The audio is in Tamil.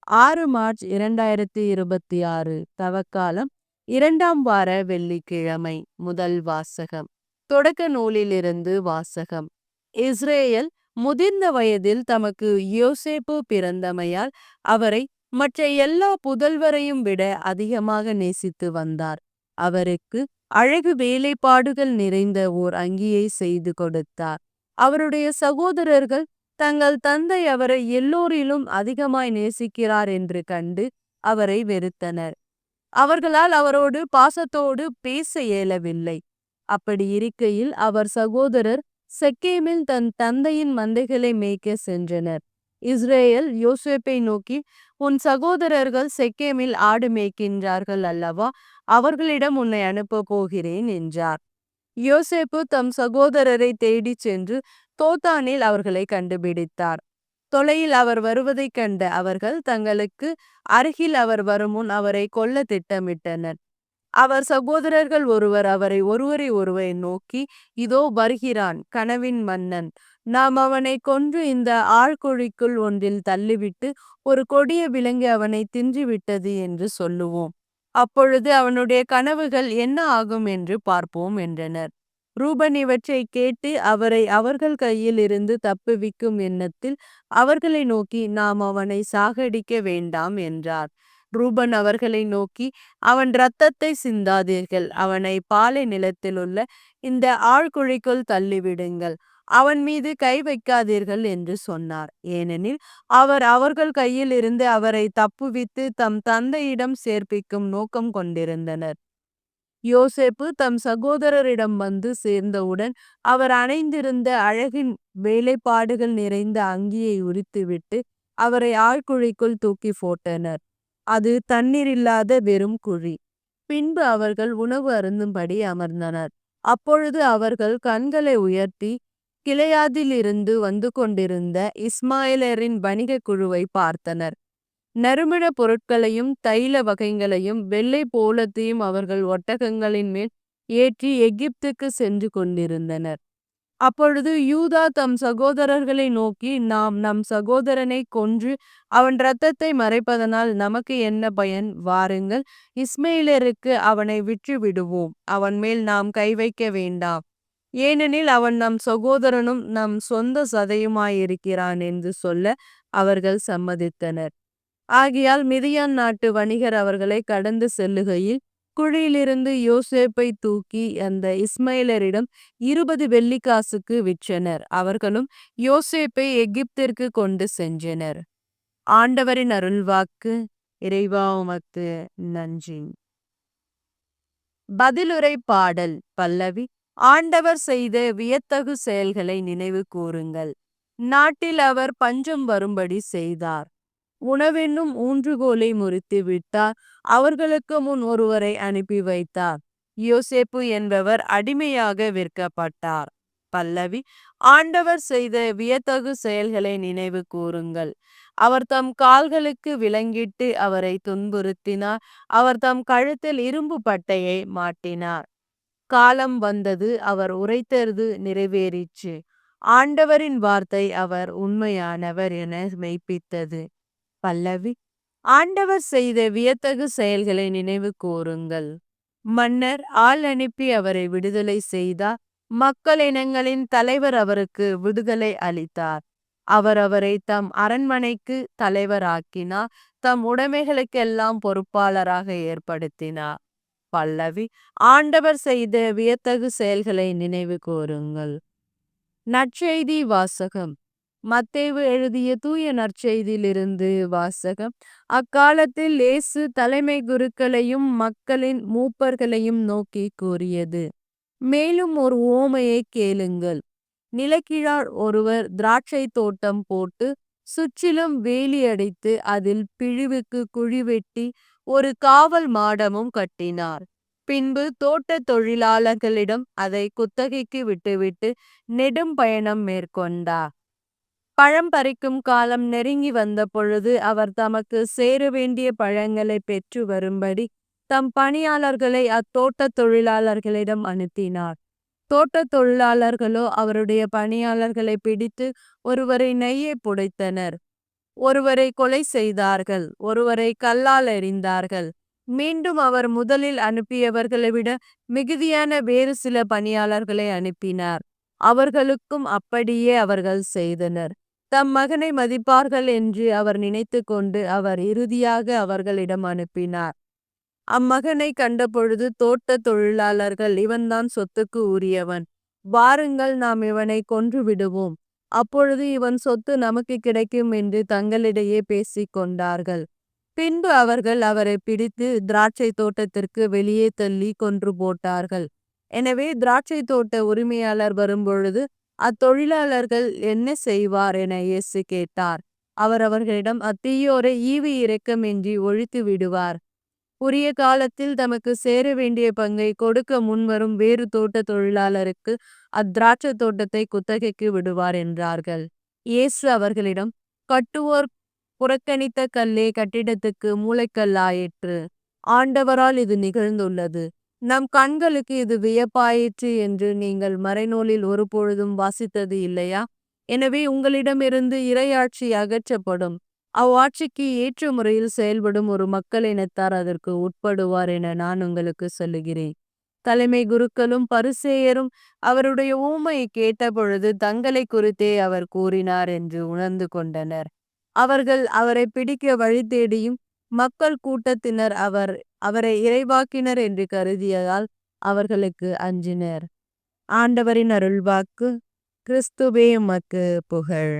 6 மார்ச் 2026 தவக்காலம் 2ஆம் வார வெள்ளிக்கிழமை. முதல் வாசகம். தொடக்க நூலிலிருந்து வாசகம். இஸ்ரேல் முதிர்ந்த வயதில் தமக்கு யோசேப்பு பிறந்தமையால் அவரை மற்ற எல்லா புதல்வரையும் விட அதிகமாக நேசித்து வந்தார். அவருக்கு அழகு வேலைப்பாடுகள் நிறைந்த ஓர் அங்கியை செய்து கொடுத்தார். அவருடைய சகோதரர்கள் தங்கள் தந்தை அவரை எல்லோரிலும் அதிகமாய் நேசிக்கிறார் என்று கண்டு அவரை வெறுத்தனர். அவர்களால் அவரோடு பாசத்தோடு பேச இயலவில்லை. அப்படி இருக்கையில் அவர் சகோதரர் செக்கேமில் தன் தந்தையின் மந்தைகளை மேய்க்க சென்றனர். இஸ்ரேல் யோசேப்பை நோக்கி, உன் சகோதரர்கள் செக்கேமில் ஆடு மேய்க்கின்றார்கள் அல்லவா, அவர்களிடம் உன்னை அனுப்ப போகிறேன் என்றார். யோசேப்பு தம் சகோதரரை தேடிச் சென்று தோத்தானில் அவர்களை கண்டுபிடித்தார். தொலையில் அவர் வருவதைக் கண்ட அவர்கள் தங்களுக்கு அருகில் அவர் வருமுன் அவரை கொல்ல திட்டமிட்டனர். அவர் சகோதரர்கள் ஒருவரை ஒருவர் நோக்கி, இதோ வருகிறான் கனவின் மன்னன், நாம் அவனை கொன்று இந்த ஆழ்குழிக்குள் ஒன்றில் தள்ளிவிட்டு ஒரு கொடிய விலங்கு அவனை தின்றுவிட்டது என்று சொல்லுவோம். அப்பொழுது அவனுடைய கனவுகள் என்ன ஆகும் என்று பார்ப்போம் என்றனர். ரூபன் இவற்றை கேட்டு அவரை அவர்கள் கையில் இருந்து தப்புவிக்கும் எண்ணத்தில் அவர்களை நோக்கி, நாம் அவனை சாகடிக்க வேண்டாம் என்றார். ரூபன் அவர்களை நோக்கி, அவன் இரத்தத்தை சிந்தாதீர்கள், அவனை பாலை நிலத்திலுள்ள இந்த ஆழ்குழிக்குள் தள்ளிவிடுங்கள், அவன் மீது கை வைக்காதீர்கள் என்று சொன்னார். ஏனெனில் அவர் அவர்கள் கையில் இருந்து அவரை தப்புவித்து தம் தந்தையிடம் சேர்ப்பிக்கும் நோக்கம் கொண்டிருந்தனர். யோசேப்பு தம் சகோதரரிடம் வந்து சேர்ந்தவுடன் அவர் அணிந்திருந்த அழகின் வேலைப்பாடுகள் நிறைந்த அங்கியை உரித்துவிட்டு அவரை ஆழ்குழிக்குள் தூக்கி போட்டனர். அது தண்ணீர் இல்லாத வெறும் குழி. பின்பு அவர்கள் உணவு அருந்தும்படி அமர்ந்தனர். அப்பொழுது அவர்கள் கண்களை உயர்த்தி கிளையாதிலிருந்து வந்து கொண்டிருந்த இஸ்மாயலரின் வணிக குழுவை பார்த்தனர். நறுமண பொருட்களையும் தைல வகைகளையும் வெள்ளை போலத்தையும் அவர்கள் ஒட்டகங்களின் மேல் ஏற்றி எகிப்துக்கு சென்று கொண்டிருந்தனர். அப்பொழுது யூதா தம் சகோதரர்களை நோக்கி, நாம் நம் சகோதரனை கொன்று அவன் இரத்தத்தை மறைப்பதனால் நமக்கு என்ன பயன்? வாருங்கள், இஸ்மேலருக்கு அவனை விற்று விடுவோம், அவன் மேல் நாம் கை வைக்க வேண்டாம், ஏனெனில் அவன் நம் சகோதரனும் நம் சொந்த சதையுமாயிருக்கிறான் என்று சொல்ல அவர்கள் சம்மதித்தனர். ஆகையால் மிதியான் நாட்டு வணிகர் அவர்களை கடந்து செல்லுகையில் குழியிலிருந்து யோசேப்பை தூக்கி அந்த இஸ்மேலரிடம் 20 வெள்ளிக்காசுக்கு விற்றனர். அவர்களும் யோசேப்பை எகிப்திற்கு கொண்டு சென்றனர். ஆண்டவரின் அருள்வாக்கு. இறைவா உமக்கு நன்றி. பதிலுரை பாடல். பல்லவி. ஆண்டவர் செய்த வியத்தகு செயல்களை நினைவு கூறுங்கள். நாட்டில் அவர் பஞ்சம் வரும்படி செய்தார். உணவென்னும் ஊன்றுகோலை முறித்து விட்டார். அவர்களுக்கு முன் ஒருவரை அனுப்பி வைத்தார். யோசேப்பு என்பவர் அடிமையாக விற்கப்பட்டார். பல்லவி. ஆண்டவர் செய்த வியத்தகு செயல்களை நினைவு கூறுங்கள். அவர் தம் கால்களுக்கு விலங்கிட்டு அவரை துன்புறுத்தினார். அவர் தம் கழுத்தில் இரும்பு பட்டையை மாட்டினார். காலம் வந்தது, அவர் உரைத்தது நிறைவேறிற்று. ஆண்டவரின் வார்த்தை அவர் உண்மையானவர் என மெய்ப்பித்தது. பல்லவி. ஆண்டவர் செய்த வியத்தகு செயல்களை நினைவு கூறுங்கள். மன்னர் ஆள் அனுப்பி அவரை விடுதலை செய்தார். மக்கள் இனங்களின் தலைவர் அவருக்கு விடுதலை அளித்தார். அவர் அவரை தம் அரண்மனைக்கு தலைவராக்கினார். தம் உடைமைகளுக்கெல்லாம் பொறுப்பாளராக ஏற்படுத்தினார். பல்லவி. ஆண்டவர் செய்த வியத்தகு செயல்களை நினைவு கூறுங்கள். நற்செய்தி வாசகம். மத்தேயு எழுதிய தூய நற்செய்தியிலிருந்து வாசகம். அக்காலத்தில் இயேசு தலைமை குருக்களையும் மக்களின் மூப்பர்களையும் நோக்கி கூறியது. மேலும் ஒரு உவமையை கேளுங்கள். நிலக்கிழார் ஒருவர் திராட்சை தோட்டம் போட்டு சுற்றிலும் வேலி அடைத்து அதில் பிழிவுக்கு குழி வெட்டி ஒரு காவல் மாடமும் கட்டினார். பின்பு தோட்ட தொழிலாளர்களிடம் அதை குத்தகைக்கு விட்டுவிட்டு நெடும் பயணம் மேற்கொண்டார். பழம் பறிக்கும் காலம் நெருங்கி வந்த பொழுது அவர் தமக்கு சேர வேண்டிய பழங்களை பெற்று வரும்படி தம் பணியாளர்களை அத்தோட்ட தொழிலாளர்களிடம் அனுப்பினார். தோட்ட தொழிலாளர்களோ அவருடைய பணியாளர்களை பிடித்து ஒருவரை நெய்யை புடைத்தனர். ஒருவரை கொலை செய்தார்கள், ஒருவரை கல்லால் எறிந்தார்கள். மீண்டும் அவர் முதலில் அனுப்பியவர்களை விட மிகுதியான வேறு சில பணியாளர்களை அனுப்பினார். அவர்களுக்கும் அப்படியே அவர்கள் செய்தனர். தம் மகனை மதிப்பார்கள் என்று அவர் நினைத்து கொண்டு அவர் இறுதியாக அவர்களிடம் அனுப்பினார். அம்மகனை கண்டபொழுது தோட்டத் தொழிலாளர்கள், இவன்தான் சொத்துக்கு உரியவன், வாருங்கள் நாம் இவனை கொன்று விடுவோம், அப்பொழுது இவன் சொத்து நமக்கு கிடைக்கும் என்று தங்களிடையே பேசிக் கொண்டார்கள். பின்பு அவர்கள் அவரை பிடித்து திராட்சை தோட்டத்திற்கு வெளியே தள்ளி கொன்று போட்டார்கள். எனவே திராட்சை தோட்ட உரிமையாளர் வரும்பொழுது அத்தொழிலாளர்கள் என்ன செய்வார் என இயேசு கேட்டார். அவர் அவர்களிடம், அத்தீயோரை ஈவு இரக்கமின்றி ஒழித்து விடுவார். உரிய காலத்தில் தமக்கு சேர வேண்டிய பங்கை கொடுக்க முன்வரும் வேறு தோட்ட தொழிலாளருக்கு அத்திராட்சை தோட்டத்தை குத்தகைக்கு விடுவார் என்றார்கள். இயேசு அவர்களிடம், கட்டுவோர் புறக்கணித்த கல்லே கட்டிடத்துக்கு மூலைக்கல்லாயிற்று. ஆண்டவரால் இது நிகழ்ந்துள்ளது. நம் கண்களுக்கு இது வியப்பாயிற்று என்று நீங்கள் மறைநூலில் ஒருபொழுதும் வாசித்தது இல்லையா? எனவே உங்களிடமிருந்து இறையாட்சி அகற்றப்படும். அவ்வாட்சிக்கு ஏற்ற முறையில் செயல்படும் ஒரு மக்கள் இனத்தார் அதற்கு உட்படுவார் என நான் உங்களுக்கு சொல்லுகிறேன். தலைமை குருக்களும் பரிசேயரும் அவருடைய ஊமையை கேட்டபொழுது தங்களை குறித்தே அவர் கூறினார் என்று உணர்ந்து கொண்டனர். அவர்கள் அவரை பிடிக்க வழி தேடியும் மக்கள் கூட்டத்தினர் அவரை இறைவாக்கினர் என்று கருதியதால் அவர்களுக்கு அஞ்சினர். ஆண்டவரின் அருள்வாக்கு. கிறிஸ்துவே உமக்கு புகழ்.